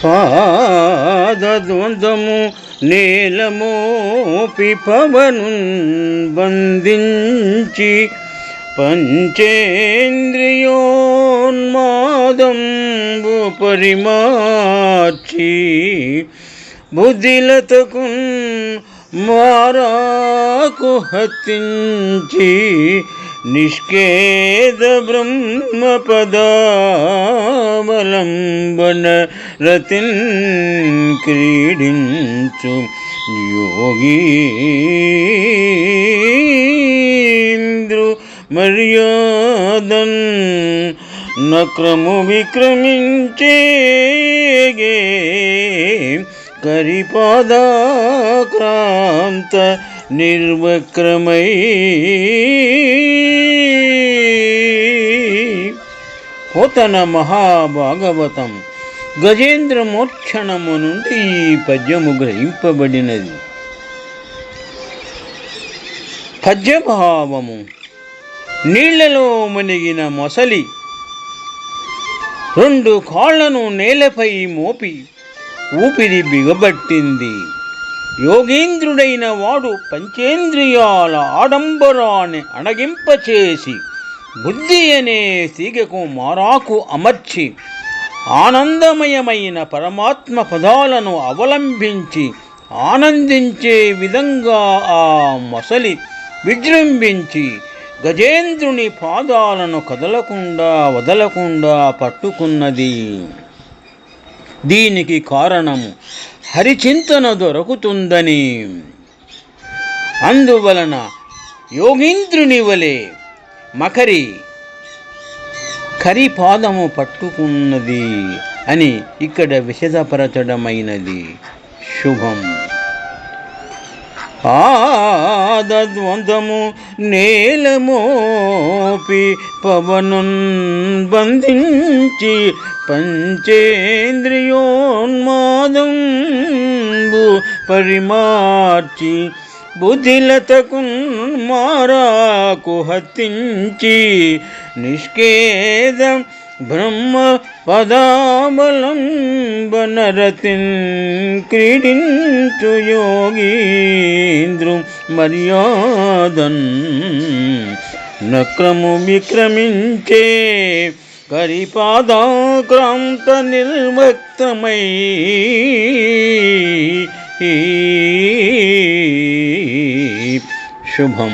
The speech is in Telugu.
పాదద్వంద్వము నేలమోపి పవను బంధించి పంచేంద్రియోన్మాదంబు పరిమార్చి బుద్ధిలతకు మారాకు హత్తించి నిష్కేద బ్రహ్మ పదావలంబన రతిన్ క్రీడించు యోగీంద్రు మర్యాదన్ నక్రము విక్రమించేగే కరిపాదాక్రాంత నిర్వక్రమై పోతన మహాభాగవతం గజేంద్రమోక్షణము నుండి ఈ పద్యము గ్రహింపబడినది. పద్యభావము: నీళ్లలో మునిగిన మొసలి రెండు కాళ్లను నేలపై మోపి ఊపిరి బిగబట్టింది. యోగేంద్రుడైన వాడు పంచేంద్రియాల ఆడంబరాన్ని అణగింపచేసి బుద్ధి అనే తీగకు మారాకు అమర్చి ఆనందమయమైన పరమాత్మ పదాలను అవలంబించి ఆనందించే విధంగా ఆ మొసలి విజృంభించి గజేంద్రుని పాదాలను కదలకుండా వదలకుండా పట్టుకున్నది. దీనికి కారణము హరిచింతన దొరుకుతుందని. అందువలన యోగీంద్రుని వలె మకరి కరిపాదము పట్టుకున్నది అని ఇక్కడ విశదపరచడమైనది. శుభం. ఆదద్వంద్వము నేలమోపి పవనున్ బంధించి పంచేంద్రియోన్మాదంబు పరిమార్చి బుద్ధిలతకు మారాకు హత్తించి నిష్కేద బ్రహ్మ పదావలంబనరతిన్ క్రీడించు యోగీంద్రు మర్యాదన్ నక్రము విక్రమించే కరిపాదాక్రాంత నిర్వక్తమై శుభం.